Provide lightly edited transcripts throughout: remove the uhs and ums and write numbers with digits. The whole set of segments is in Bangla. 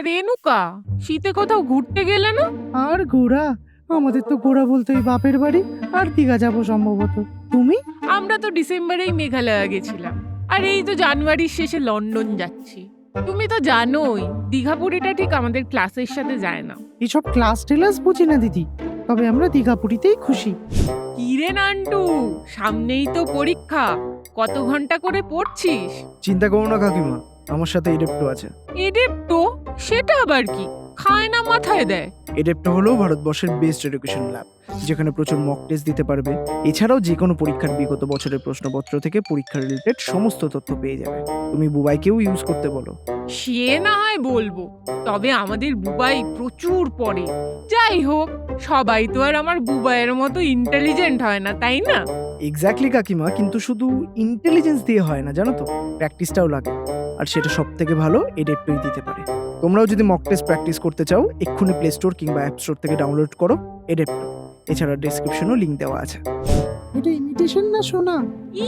রেনুকা, শীতে কোথাও ঘুরতে গেলে না? আর ঘোরা? আমাদের তো ঘোরা বলতে ওই বাপের বাড়ি আর দীঘা যাবো সম্ভবত। তুমি? আমরা তো ডিসেম্বরেই মেঘালয় গেছিলাম, আর এই তো জানুয়ারির শেষে লন্ডন যাচ্ছি। তুমি তো জানোই দীঘাপুরিটা ঠিক আমাদের ক্লাসের সাথে যায় না। এসব ক্লাস টেলাস বুঝি না দিদি, তবে আমরা দীঘাপুরিতেই খুশি। কিরে নান্টু, সামনেই তো পরীক্ষা, কত ঘন্টা করে পড়ছিস? চিন্তা করো না কাকিমা, আমার সাথে এডেপ্টো আছে। এডেপ্টো? সেটা আবার কি? খায় না মাথায় দেয়? এডেপ্টো হলো ভারতবর্ষের বেস্ট এডুকেশন ল্যাব, যেখানে প্রচুর মক টেস্ট দিতে পারবে। এছাড়াও যে কোনো পরীক্ষার বিগত বছরের প্রশ্নপত্র থেকে পরীক্ষা রিলেটেড সমস্ত তথ্য পেয়ে যাবে। তুমি বুবাইকেও ইউজ করতে বলো। সে না হয় বলবো, তবে আমাদের বুবাই প্রচুর পড়ে। যাই হোক, সবাই তো আর আমার বুবাইয়ের মতো ইন্টেলিজেন্ট হয় না, তাই না? এক্স্যাক্টলি কাকিমা, কিন্তু শুধু ইন্টেলিজেন্স দিয়ে হয় না, জানো তো, প্র্যাকটিসটাও লাগে। আর সেটা সব থেকে ভালো এডেপ্টোই দিতে পারে। তোমরাও যদি মক টেস্ট প্র্যাকটিস করতে চাও, এক্ষুনি প্লে স্টোর কিংবা অ্যাপ স্টোর থেকে ডাউনলোড করো এডেপ্টো। এছাড়া ডেসক্রিপশনেও লিঙ্ক দেওয়া আছে। এটা ইমিটেশন না শোনা?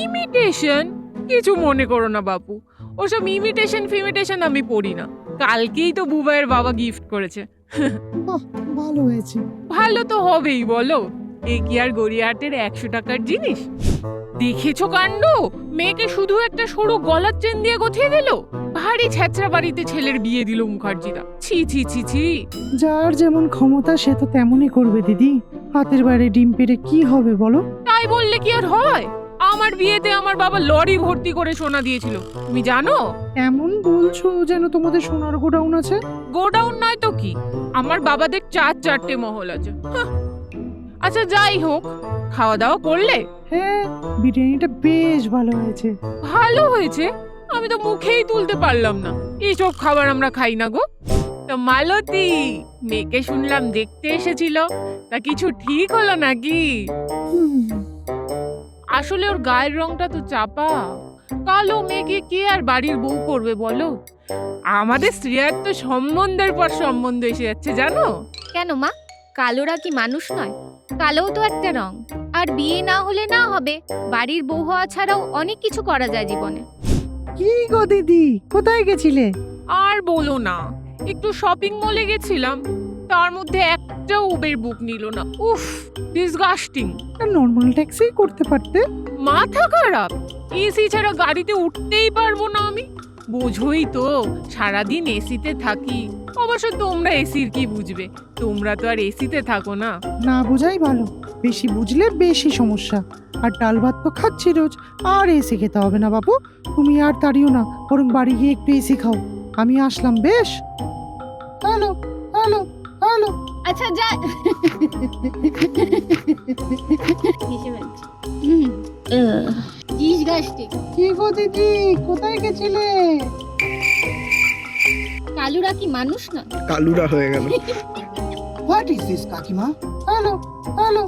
ইমিটেশন? কিছু মনে করো না বাপু, ওসব ইমিটেশন ফিমিটেশন আমি পড়ি না। কালকেই তো বুবাইয়ের বাবা গিফট করেছে। বাহ, ভালো হয়েছে। ভালো তো হবেই বলো, এ কি আর গড়িয়াহাটের 100 টাকার জিনিস? দেখেছো কাণ্ড, মেয়েকে শুধু একটা সরু গলার চেন দিয়ে গথিয়ে দিল। ভারী ছ্যাঁচড়া বাড়িতে ছেলের বিয়ে দিল মুখার্জিরা। ছি ছি ছি ছি। যার যেমন ক্ষমতা সে তো তেমনই করবে দিদি। হাতের বাইরে ডিম পেড়ে কি হবে বলো? তাই বললে কি আর হয়? আমার বিয়েতে আমার বাবা লরি ভর্তি করে সোনা দিয়েছিল, তুমি জানো? এমন বলছো যেন তোমাদের সোনার গোডাউন আছে। গোডাউন নয় তো কি, আমার বাবাদের 4-4টে মহল আছে। হাহ। আচ্ছা যাই হোক, খাওয়া দাওয়া করলে? হ্যাঁ, বিরিয়ানিটা বেশ ভালো হয়েছে। ভালো হয়েছে? আমি তো মুখেই তুলতে পারলাম না। এইসব খাবার আমরা খাই না গো। তো মালতী, মেয়েকে শুনলাম দেখতে এসেছিল, তা কিছু ঠিক হলো নাকি? আসলে ওর গায়ের রংটা তো চাপা, কালো মেয়েকে কে আর বাড়ির বউ করবে বলো? আমাদের শ্রেয়ার তো সম্বন্ধের পর সম্বন্ধ এসে যাচ্ছে জানো। কেন মা, কালোরা কি মানুষ নয়? কালোও তো একটা রং। আর বিয়ে না হলে না হবে, বাড়ির বউ হওয়া ছাড়াও অনেক কিছু করা যায় জীবনে। কি গো দিদি, কোথায় গেছিলে? আর বলো না, একটু শপিং মলে গেছিলাম, তার মধ্যে একটা উবের বুক নিল না। উফ, ডিসগাস্টিং। নর্মাল ট্যাক্সি করতে পারতে। মাথা খারাপ, এসি ছাড়া গাড়িতে উঠতেই পারবো না আমি। বোঝোই তো, সারাদিন এসিতে থাকি। অবশ্য তোমরা এসির কি বুঝবে, তোমরা তো আর এসিতে থাকো না। না বোঝাই ভালো, বেশি বুঝলে বেশি সমস্যা। আর ডাল ভাত তো খাচ্ছি রোজ, আর এসি খেতে হবে না বাবু। তুমি আর তাড়িও না, বরং বাড়ি গিয়ে একটু এসি খাও। আমি আসলাম বেশ। Hello hello hello. আচ্ছা যা। ডিসগাস্টিং। কি গো দিদি, কোথায় গেছিলে? কালুরা কি মানুষ না? কালুরা হয়ে গেল। হোয়াট ইজ দিস কাকিমা? Hello hello